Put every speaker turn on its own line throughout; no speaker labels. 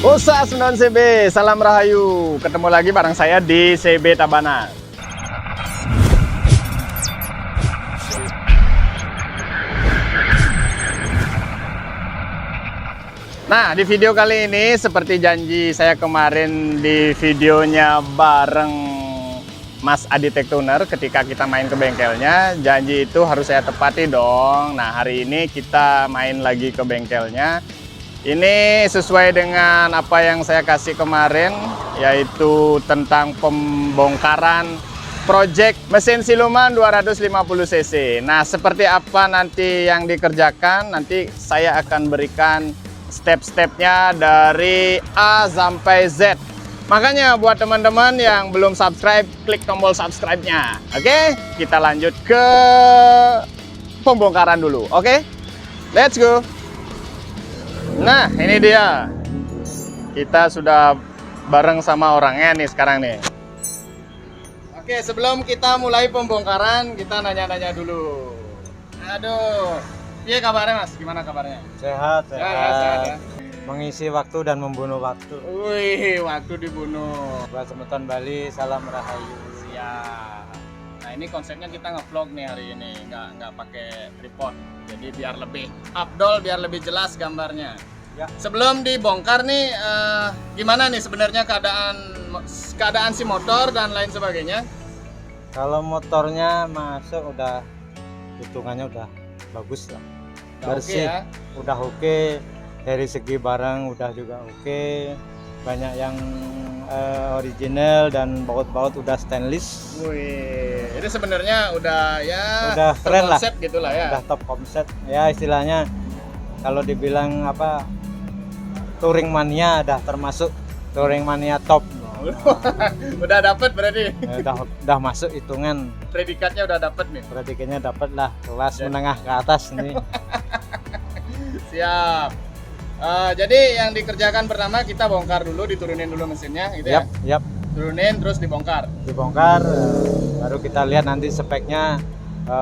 Usaha Sendawan CB, salam rahayu. Ketemu lagi bareng saya di CB Tabanan. Nah, di video kali ini seperti janji saya kemarin di videonya bareng Mas Adi Tech Tuner ketika kita main ke bengkelnya, janji itu harus saya tepati dong. Nah, hari ini kita main lagi ke bengkelnya. Ini sesuai dengan apa yang saya kasih kemarin, yaitu tentang pembongkaran project mesin siluman 250 cc. Nah, seperti apa nanti yang dikerjakan, nanti saya akan berikan step-stepnya dari A sampai Z. Makanya buat teman-teman yang belum subscribe, klik tombol subscribe-nya. Oke, kita lanjut ke pembongkaran dulu. Oke, let's go. Nah, ini dia. Kita sudah bareng sama orangnya nih sekarang nih. Oke, sebelum kita mulai pembongkaran, kita nanya-nanya dulu. Aduh, iya kabarnya Mas? Gimana kabarnya?
Sehat,
Ya.
Mengisi waktu dan membunuh waktu.
Wih, waktu dibunuh.
Buat semeton Bali, salam rahayu.
Siap. Nah, ini konsepnya kita nge-vlog nih hari ini, nggak pakai tripod. Jadi biar lebih afdol, biar lebih jelas gambarnya.
Ya.
Sebelum dibongkar nih, gimana nih sebenarnya keadaan si motor dan lain sebagainya?
Kalau motornya masuk udah hitungannya udah bagus lah.
Udah
Bersih,
oke ya?
udah oke. Dari segi barang udah juga oke. Banyak yang original dan baut-baut udah stainless.
Wih, itu sebenarnya udah ya
Udah keren lah.
konsep gitulah ya.
Udah top konsep. Ya istilahnya kalau dibilang apa touring mania dah termasuk touring mania top.
Udah dapet berarti.
Udah masuk hitungan.
Predikatnya udah dapet nih.
Prediksinya dapat lah kelas menengah ke atas ini.
Siap. Jadi yang dikerjakan pertama kita bongkar dulu, diturunin dulu mesinnya gitu ya.
Yap.
Turunin terus dibongkar.
Dibongkar baru kita lihat nanti speknya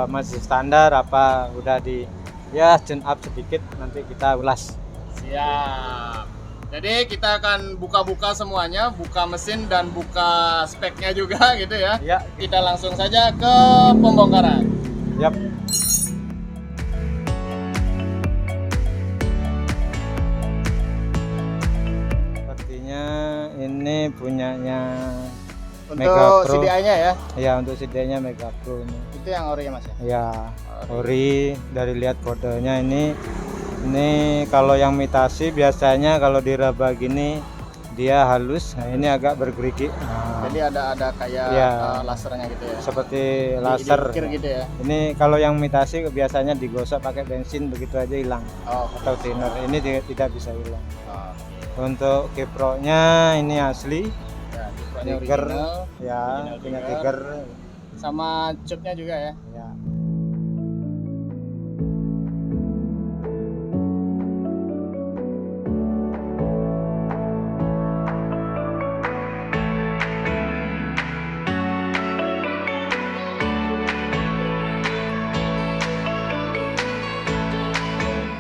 masih standar apa udah di ya tune up sedikit, nanti kita ulas.
Siap. Jadi kita akan buka-buka semuanya, buka mesin dan buka speknya juga gitu ya.
Ya,
Kita langsung saja ke pembongkaran.
yap. Sepertinya ini punyanya
Untuk
Mega Pro.
CDI-nya ya.
Ya, untuk CD-nya Mega Pro ini.
Itu yang ori ya Mas ya.
Ya, ori dari lihat kodenya ini kalau yang imitasi biasanya kalau diraba gini dia halus, nah ini agak bergerigi. Nah,
Jadi ada kayak
Ya.
lasernya gitu ya.
seperti laser.
Diukir gitu ya.
Ini kalau yang imitasi biasanya digosok pakai bensin begitu aja hilang,
Oh.
atau thinner. Ini tidak bisa hilang.
Oke.
Untuk kiproknya ini asli,
Ya, kiproknya
Tiger,
original.
ya
Original
punya
Tiger.
Tiger.
Sama cupnya juga ya.
Ya.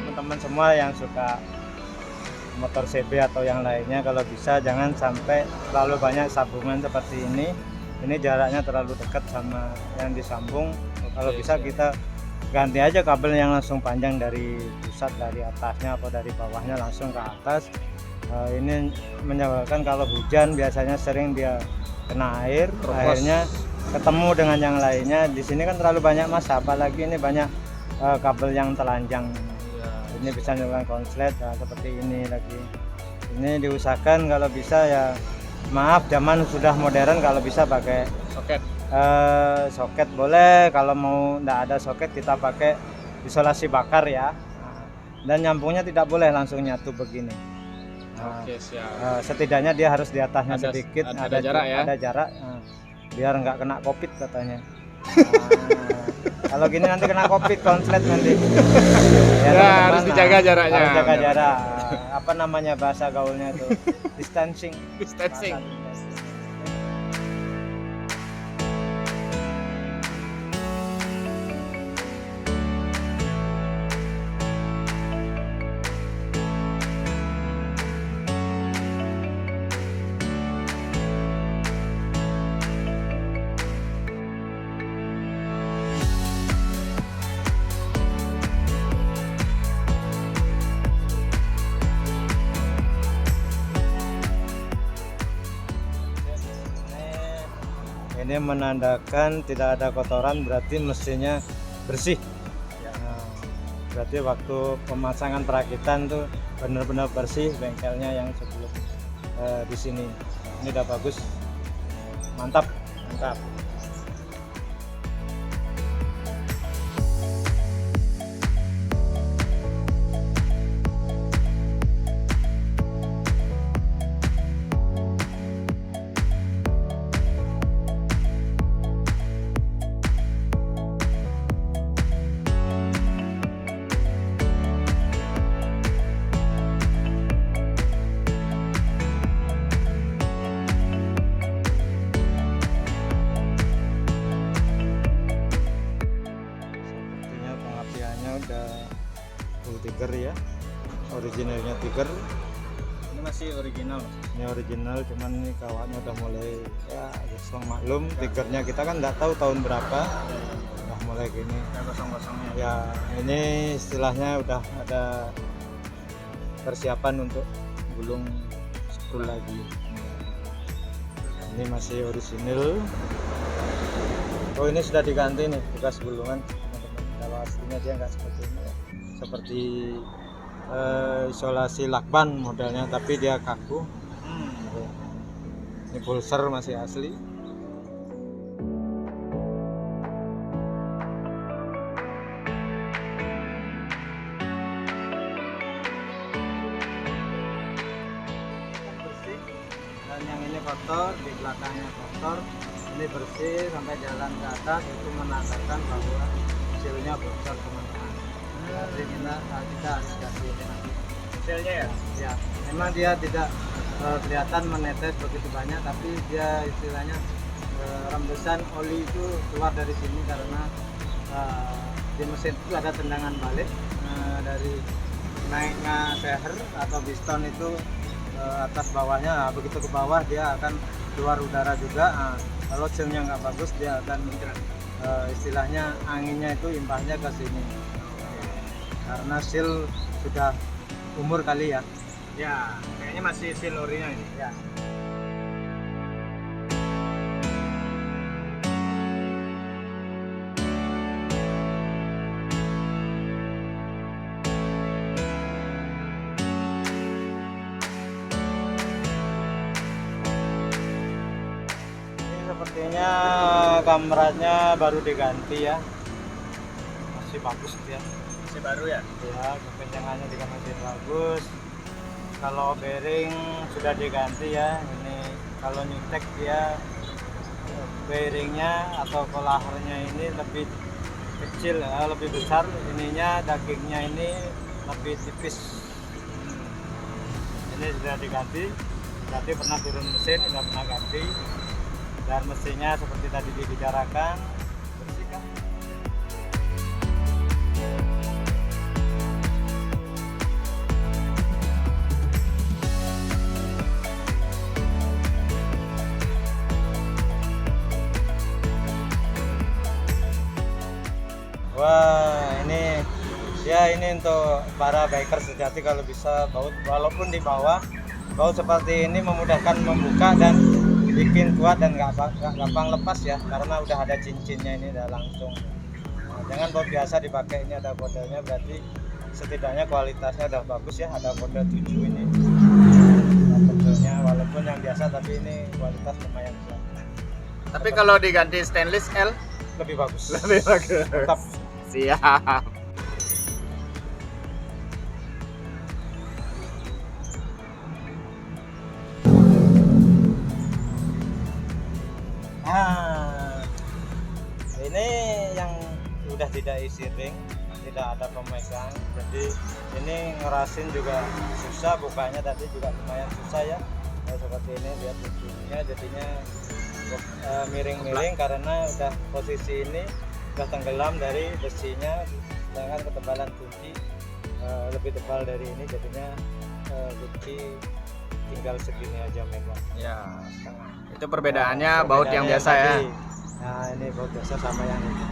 Teman-teman semua yang suka motor CB atau yang lainnya, kalau bisa jangan sampai terlalu banyak sambungan seperti ini. Ini jaraknya terlalu dekat sama yang disambung. Kalau bisa kita ganti aja kabel yang langsung panjang dari pusat, dari atasnya atau dari bawahnya langsung ke atas. Ini menyebabkan kalau hujan biasanya sering dia kena air, akhirnya ketemu dengan yang lainnya. Di sini kan terlalu banyak mas, apalagi ini banyak kabel yang telanjang. Ini bisa menyebabkan konslet seperti ini lagi. Ini diusahakan kalau bisa ya, maaf zaman sudah modern, kalau bisa pakai
Soket.
soket boleh, kalau mau tidak ada soket kita pakai isolasi bakar ya. Dan nyambungnya tidak boleh langsung nyatu begini.
Oke, siap.
Setidaknya dia harus di atasnya
Ada-
sedikit,
ada jarak ya?
ada jarak, biar nggak kena covid katanya. Kalau gini nanti kena covid, konslet nanti. teman-teman,
harus dijaga jaraknya.
Harus jaga jarak. Apa namanya bahasa gaulnya itu? Distancing.
Distancing.
Ini menandakan tidak ada kotoran, berarti mesinnya bersih. Nah, berarti waktu pemasangan perakitan tuh benar-benar bersih bengkelnya yang sebelum di sini. Ini udah bagus, mantap. Sepertinya pengapiannya udah full Tiger ya, originalnya Tiger.
Ini masih original.
Ini original, cuman ini kawatnya udah mulai ya gosong. Maklum Tigernya kita kan nggak tahu tahun berapa, udah mulai gini.
Yang kosong-kosongnya.
Ya ini istilahnya udah ada persiapan untuk gulung spool lagi. Ini masih original. Oh, ini sudah diganti nih bekas gulungan, teman-teman. Kalau aslinya dia nggak seperti ini ya. Seperti isolasi lakban modelnya, tapi dia kaku. Ini pulser masih asli. Bersih, dan yang ini kotor, di belakangnya kotor. Ini bersih sampai jalan ke atas, itu menandakan bahwa hasilnya bocor, teman-teman. Jadi kita harus ganti ini nanti.
Hasilnya ya?
Ya, memang dia tidak kelihatan menetes begitu banyak, tapi dia istilahnya rembesan oli itu keluar dari sini karena di mesin itu ada tendangan balik dari naiknya seher atau piston itu atas bawahnya. Nah, begitu ke bawah dia akan keluar udara juga. Nah, kalau sealnya nggak bagus dia akan istilahnya anginnya itu imbasnya ke sini karena seal sudah umur kali ya.
Ya, kayaknya masih seal orinya ini.
Ya. Ini sepertinya kameranya baru diganti ya, masih bagus dia.
Masih baru ya?
Ya, kekencangannya juga masih bagus. Kalau bearing sudah diganti ya. Ini kalau nyuntek dia bearingnya atau kolahernya ini lebih kecil ya, lebih besar. Ininya dagingnya ini lebih tipis. Ini sudah diganti. Berarti pernah turun mesin, sudah pernah ganti. Dan mesinnya seperti tadi dibicarakan, bersihkan. Wah, ini ya, ini untuk para biker sejati kalau bisa baut, walaupun di bawah, baut seperti ini memudahkan membuka dan bikin kuat dan nggak gampang lepas ya, karena udah ada cincinnya, ini udah langsung. Nah, jangan baut biasa dipakai, ini ada kodenya, berarti setidaknya kualitasnya udah bagus ya, ada kode 7 ini. Nah, kodenya walaupun yang biasa, tapi ini kualitas lumayan besar.
Tapi kalau diganti stainless L
Lebih bagus.
lebih bagus.
Mantap.
Siap.
Nah, ini yang udah tidak isi ring, tidak ada pemegang, jadi ini ngerasin juga susah, bukanya tadi juga lumayan susah ya. Nah, seperti ini lihat ujungnya jadinya miring-miring karena udah posisi ini udah tenggelam dari besinya, sedangkan ketebalan kunci lebih tebal dari ini, jadinya kunci tinggal segini aja memang.
Ya,
Setengah.
itu perbedaannya
Nah,
baut yang
perbedaannya
biasa ya.
tadi. Nah, ini baut biasa sama yang ini.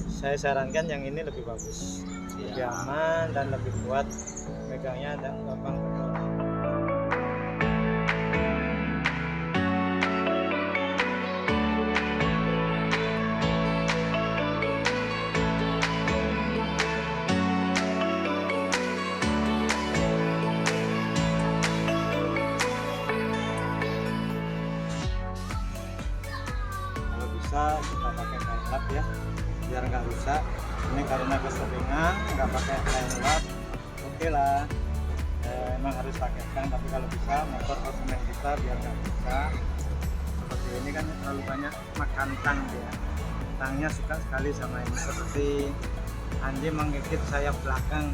Saya sarankan yang ini lebih bagus, lebih aman dan lebih kuat, megangnya dan gampang. karena keseringan nggak pakai line lap, oke lah. Emang harus pakai tang, tapi kalau bisa motor konsumen kita biar nggak bisa seperti ini kan terlalu banyak makan tang dia. Tangnya suka sekali sama ini, seperti anjing menggigit sayap belakang.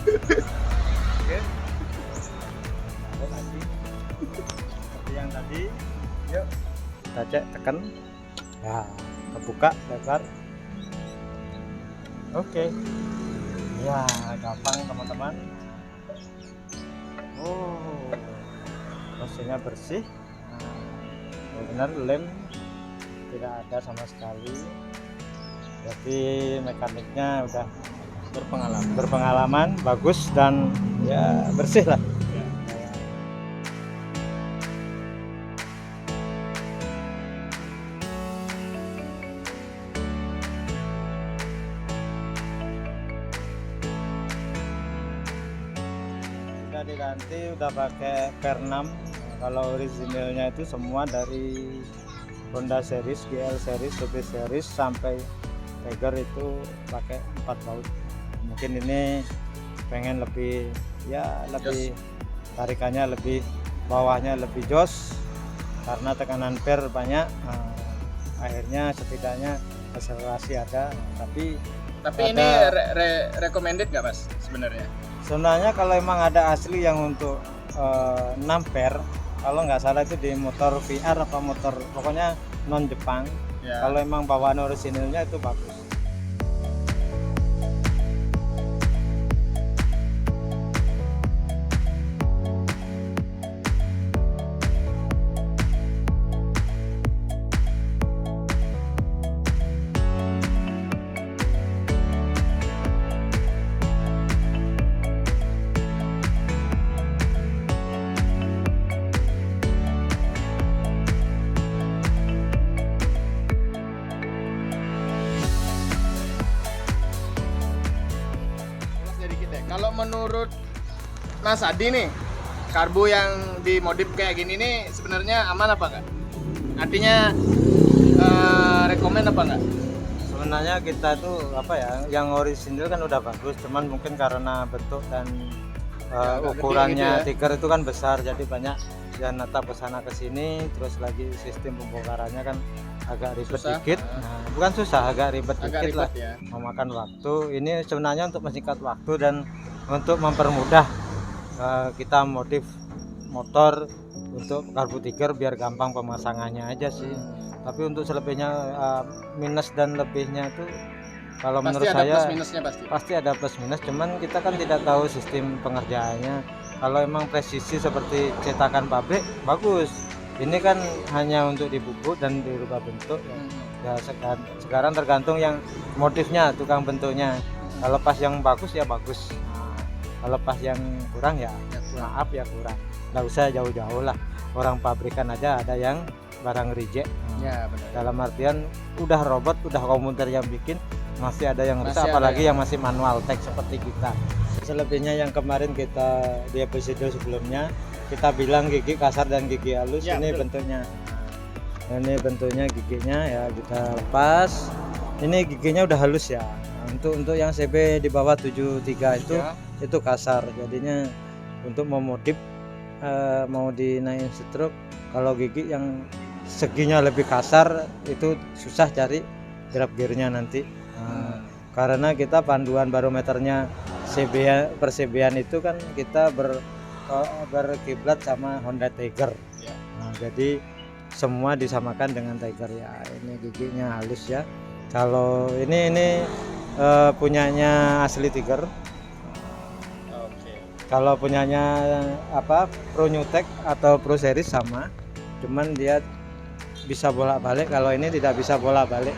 Oke. Ada lagi seperti yang tadi. Yuk kita cek, tekan ya, kita buka lebar. Oke ya, gampang teman-teman. Oh, mesinnya bersih. Benar, lem tidak ada sama sekali. Jadi mekaniknya udah berpengalaman, bagus dan ya bersih lah. Sudah diganti, udah pakai per 6. Kalau originalnya itu semua dari Honda series, GL series, CB series sampai Tiger itu pakai 4 baut. Mungkin ini pengen lebih ya lebih tarikannya lebih, bawahnya lebih jos karena tekanan per banyak. Akhirnya setidaknya akselerasi ada, tapi
ini recommended nggak Mas sebenarnya?
Sebenarnya kalau emang ada asli yang untuk 6 per, kalau nggak salah itu di motor VR apa motor pokoknya non Jepang ya. Kalau emang bawaan orisinilnya itu bagus.
Kalau menurut Mas Adi nih, karbu yang dimodif kayak gini nih sebenarnya aman apa enggak? Artinya rekomen apa enggak?
Sebenarnya kita tuh apa ya, yang orisinil kan udah bagus, cuman mungkin karena bentuk dan ukurannya
gitu ya.
Tiger itu kan besar, jadi banyak yang natap kesana kesini, terus lagi sistem pembongkarannya kan agak ribet dikit. Nah, bukan susah, agak ribet dikit lah
ya.
memakan waktu. Ini sebenarnya untuk menyingkat waktu dan untuk mempermudah kita modif motor untuk karbu Tiger biar gampang pemasangannya aja sih. Tapi untuk selebihnya minus dan lebihnya itu kalau
pasti
menurut
ada
saya
plus minusnya
pasti ada plus minus, cuman kita kan tidak tahu sistem pengerjaannya. Kalau emang presisi seperti cetakan pabrik bagus, ini kan hanya untuk dibubuk dan dirubah bentuk ya. Sekarang tergantung yang motifnya, tukang bentuknya. Kalau pas yang bagus ya bagus, kalau pas yang kurang ya maaf ya kurang. Nggak usah jauh-jauh lah, orang pabrikan aja ada yang barang reject.
Ya, benar.
Dalam artian udah robot, udah komputer yang bikin, masih ada yang rusak, apalagi yang masih manual tech seperti kita. Selebihnya yang kemarin kita di episode sebelumnya kita bilang gigi kasar dan gigi halus, ya, ini betul. Bentuknya. Ini bentuknya giginya ya kita lepas. Ini giginya udah halus ya. Untuk yang CB di bawah 73 itu kasar. Jadinya untuk memodif mau dinaikin stroke, kalau gigi yang seginya lebih kasar itu susah cari grab gearnya nanti. Karena kita panduan barometernya persebian itu kan kita berkiblat sama Honda Tiger. Nah, jadi semua disamakan dengan Tiger ya. Ini giginya halus ya. Kalau ini punyanya asli Tiger. Kalau punyanya Pro New Tech atau Pro Series sama, cuman dia bisa bolak-balik. Kalau ini tidak bisa bolak-balik.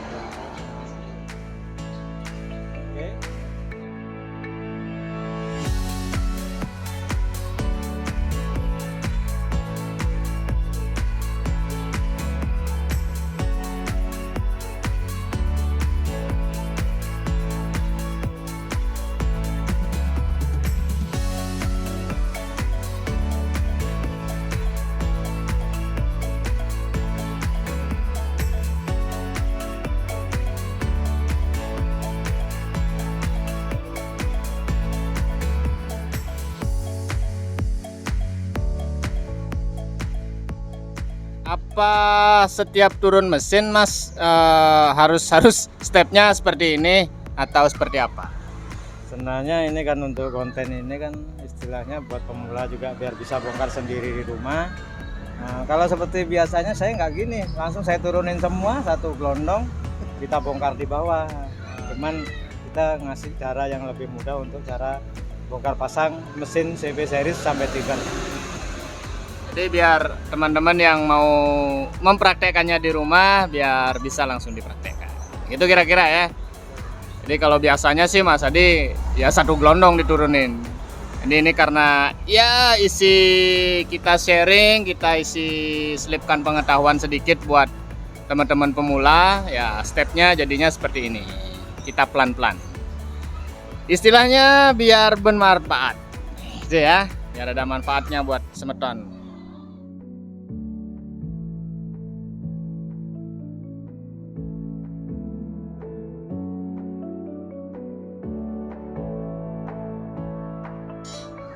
Apa setiap turun mesin Mas harus stepnya seperti ini atau seperti apa?
Sebenarnya ini kan untuk konten ini kan istilahnya buat pemula juga biar bisa bongkar sendiri di rumah. Nah, kalau seperti biasanya saya nggak gini, langsung saya turunin semua satu gelondong, kita bongkar di bawah. Cuman kita ngasih cara yang lebih mudah untuk cara bongkar pasang mesin CB series sampai 3.
Jadi biar teman-teman yang mau mempraktekannya di rumah biar bisa langsung dipraktekkan. Gitu kira-kira ya. Jadi kalau biasanya sih Mas Adi ya satu gelondong diturunin. Ini karena ya isi kita sharing, kita isi selipkan pengetahuan sedikit buat teman-teman pemula, ya stepnya jadinya seperti ini. Kita pelan-pelan. Istilahnya biar bermanfaat. Gitu ya, biar ada manfaatnya buat semeton.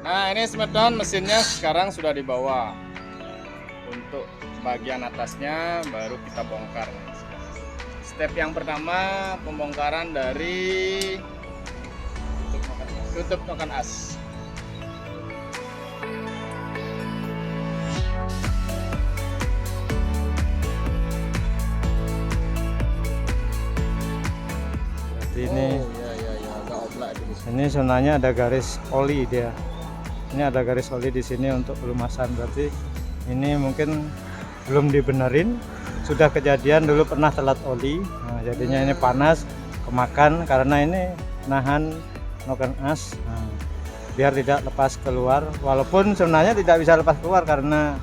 Nah ini semeton mesinnya sekarang sudah dibawa. Untuk bagian atasnya baru kita bongkar. Step yang pertama pembongkaran dari tutup noken as.
Ini sebenarnya ada garis oli dia. Ini ada garis oli di sini untuk pelumasan, berarti ini mungkin belum dibenerin, sudah kejadian dulu pernah telat oli. Nah, jadinya ini panas kemakan karena ini nahan noken as. Nah, biar tidak lepas keluar, walaupun sebenarnya tidak bisa lepas keluar karena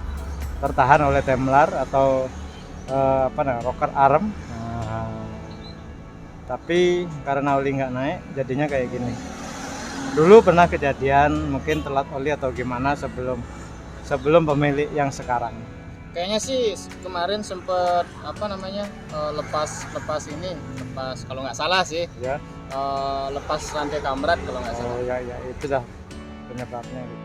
tertahan oleh temlar atau rocker arm. Nah, tapi karena oli nggak naik jadinya kayak gini. Dulu pernah kejadian mungkin telat oli atau gimana sebelum pemilik yang sekarang.
Kayaknya sih kemarin sempet lepas kalau nggak salah sih
Ya.
lepas rantai kamrat kalau nggak salah.
Oh ya itu dah penyebabnya gitu.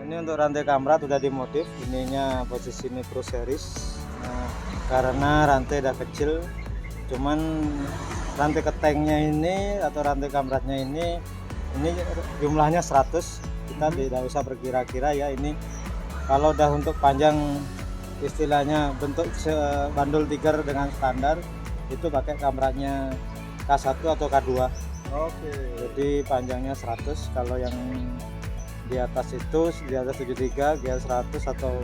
Ini untuk rantai kamrat udah dimodif, ininya posisi ini Pro Series. Nah, karena rantai udah kecil, cuman rantai ketengnya ini atau rantai kamratnya ini jumlahnya 100. Kita tidak usah berkira-kira ya, ini kalau udah untuk panjang istilahnya bentuk bandul tiger dengan standar itu pakai kamratnya K1 atau K2.
Oke.
Jadi panjangnya 100, kalau yang di atas itu di atas 73 GL 100 atau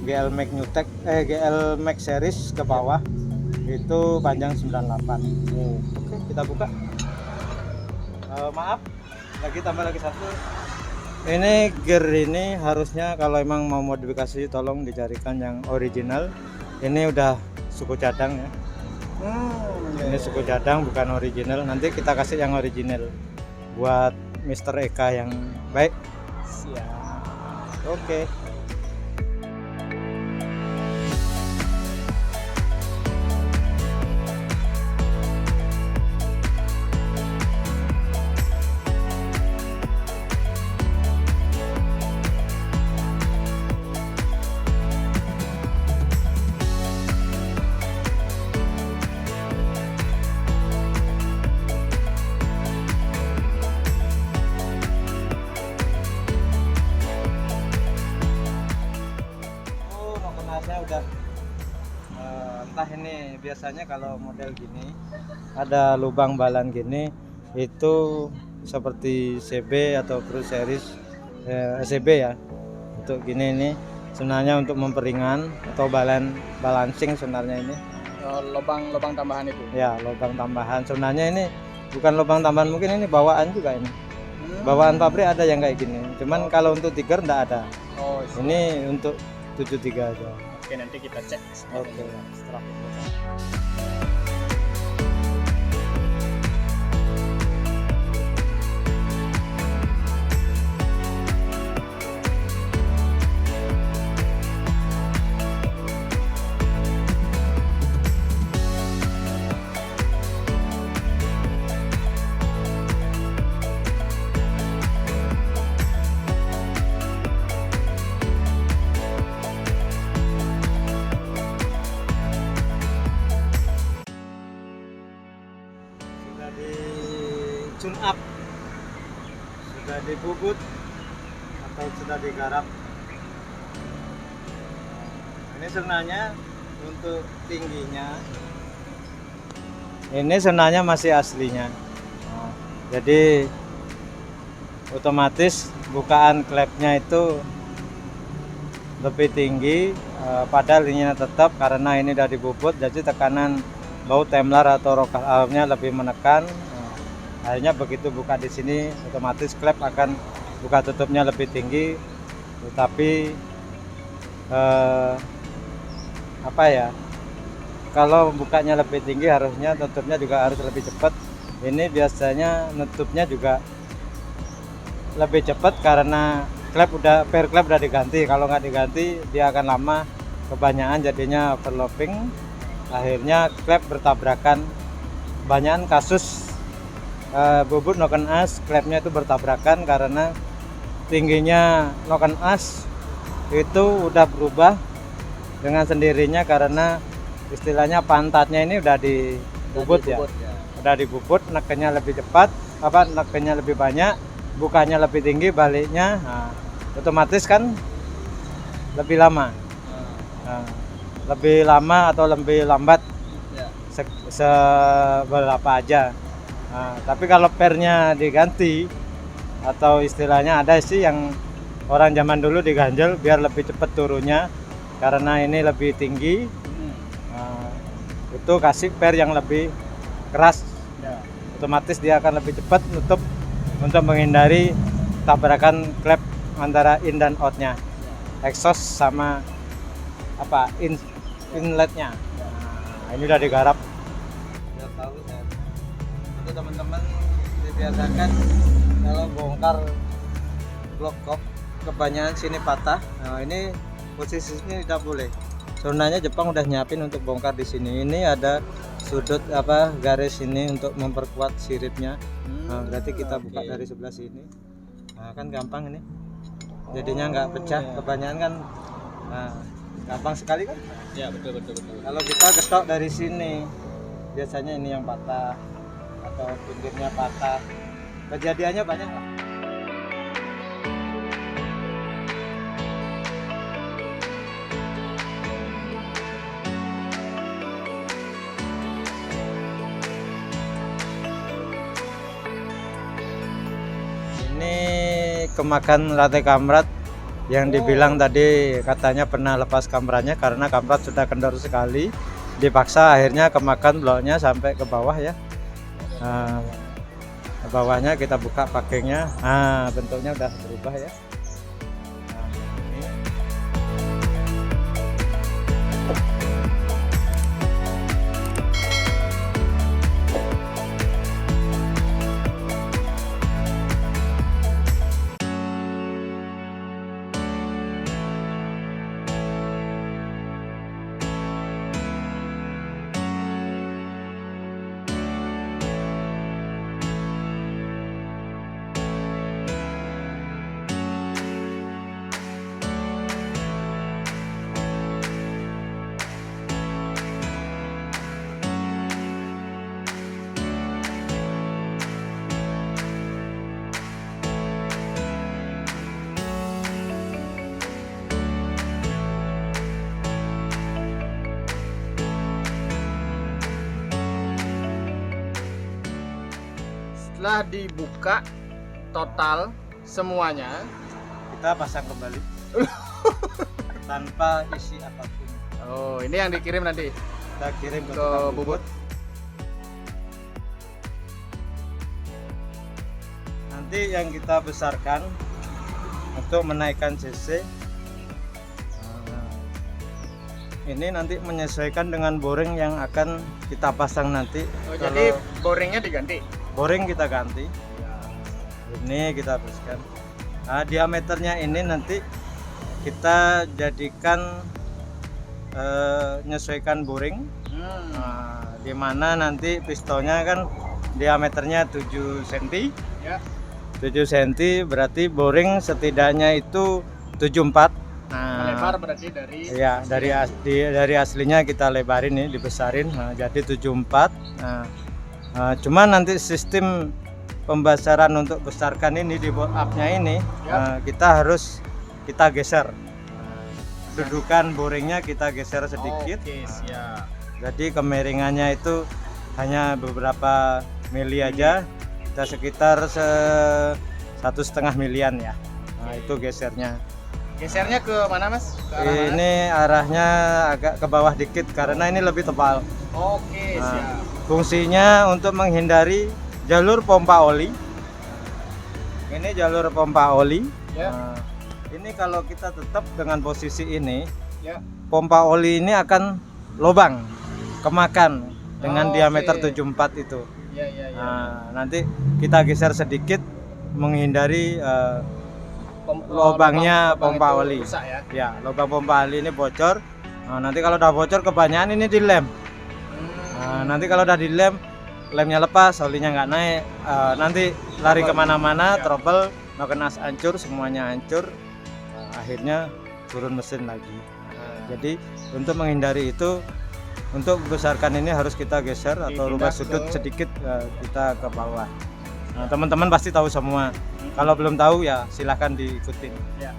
GL Max Newtek GL Max series ke bawah itu panjang 98. Oke, kita buka. Maaf, tambah lagi satu. Ini gear ini harusnya kalau emang mau modifikasi tolong dicarikan yang original. Ini udah suku cadang ya. Ini suku cadang bukan original. Nanti kita kasih yang original buat Mr. Eka yang baik. Siap. Oke. Udah entah ini biasanya kalau model gini ada lubang balan gini itu seperti CB atau Pro Series CB ya. Untuk gini ini sebenarnya untuk memperingan atau balancing sebenarnya ini.
Lubang tambahan itu.
Ya, lubang tambahan. Sebenarnya ini bukan lubang tambahan, mungkin ini bawaan juga ini. Bawaan pabrik ada yang kayak gini. Cuman kalau untuk tiger enggak ada.
Oh,
ini untuk 73 aja.
Oke, nanti kita cek.
Oke. sudah dibubut atau sudah digarap. Ini sebenarnya untuk tingginya, ini sebenarnya masih aslinya. Jadi otomatis bukaan klepnya itu lebih tinggi, padahal ininya tetap karena ini udah dibubut, jadi tekanan baut temlar atau rocker armnya lebih menekan. Akhirnya begitu buka di sini otomatis klep akan buka tutupnya lebih tinggi, tetapi apa ya, kalau bukanya lebih tinggi harusnya tutupnya juga harus lebih cepat. Ini biasanya nutupnya juga lebih cepat karena per klep udah diganti. Kalau nggak diganti dia akan lama, kebanyakan jadinya overlapping, akhirnya klep bertabrakan. Banyak kasus bubut noken as klepnya itu bertabrakan karena tingginya noken as itu udah berubah dengan sendirinya karena istilahnya pantatnya ini udah dibubut ya. Udah dibubut, nekennya lebih cepat, nekennya lebih banyak, bukanya lebih tinggi, baliknya otomatis kan lebih lama. Lebih lama atau lebih lambat seberapa aja. Tapi kalau pernya diganti atau istilahnya ada sih yang orang zaman dulu diganjel biar lebih cepat turunnya karena ini lebih tinggi. Itu kasih per yang lebih keras, otomatis dia akan lebih cepat nutup untuk menghindari tabrakan klep antara in dan outnya, exhaust sama inletnya. Ini udah digarap. Biar tahu ya. Untuk teman-teman dibiasakan kalau bongkar blok kop kebanyakan sini patah. Nah, ini posisinya tidak boleh. Sebenarnya Jepang udah nyiapin untuk bongkar di sini. Ini ada sudut garis ini untuk memperkuat siripnya. Nah, berarti kita buka dari sebelah sini. Nah, kan gampang ini. Jadinya nggak pecah. Kebanyakan kan gampang sekali kan?
Ya, betul.
Kalau kita getok dari sini, biasanya ini yang patah atau pinggirnya patah. Kejadiannya banyak lah. Ini kemakan rantai kamrat yang dibilang tadi katanya pernah lepas kamrannya karena kamrat sudah kendor sekali, dipaksa akhirnya kemakan bloknya sampai ke bawah ya. Ke bawahnya kita buka pakainya, bentuknya udah berubah ya.
Setelah dibuka total semuanya,
Kita pasang kembali tanpa isi apapun.
oh ini yang dikirim nanti
Kita kirim ke
ke
tukang
bubut.
Nanti yang kita besarkan untuk menaikkan cc. Ini nanti menyesuaikan dengan boring yang akan kita pasang nanti.
Jadi boringnya diganti.
Boring kita ganti. Ini kita teruskan. Nah, diameternya ini nanti kita jadikan menyesuaikan boring. Di mana nanti pistonnya kan diameternya 7 cm.
Ya.
7 cm berarti boring setidaknya itu 74.
Melebar berarti dari
Ya, dari aslinya kita lebarin nih, dibesarin. Jadi 74. Cuma nanti sistem pembasaran untuk besarkan ini di board up-nya ini, kita geser. Dudukan boringnya kita geser sedikit.
Oke, siap.
Jadi kemiringannya itu hanya beberapa mili aja, kita sekitar 1,5 milian ya. Nah, itu gesernya.
Gesernya ke mana, Mas? Ke arah mana?
Ini arahnya agak ke bawah dikit karena ini lebih tebal.
Oke,
Nah,
siap.
fungsinya untuk menghindari jalur pompa oli. Ini jalur pompa oli.
Ya.
Nah, ini kalau kita tetap dengan posisi ini,
Ya.
pompa oli ini akan lobang, kemakan dengan
Oke.
diameter 74 itu.
Ya, ya, ya.
Nah, nanti kita geser sedikit menghindari lubangnya pompa
itu
oli.
rusak ya.
Ya, lubang pompa oli ini bocor. Nah, nanti kalau udah bocor kebanyakan ini dilem. Nah, nanti kalau udah dilem, lemnya lepas, olinya nggak naik. Nanti lari kemana-mana, trouble, makin as hancur, semuanya hancur. Nah, akhirnya turun mesin lagi. Jadi untuk menghindari itu, untuk membesarkan ini harus kita geser atau rubah sudut sedikit, kita ke bawah. Nah, teman-teman pasti tahu semua. Kalau belum tahu ya silahkan diikutin.
Ya.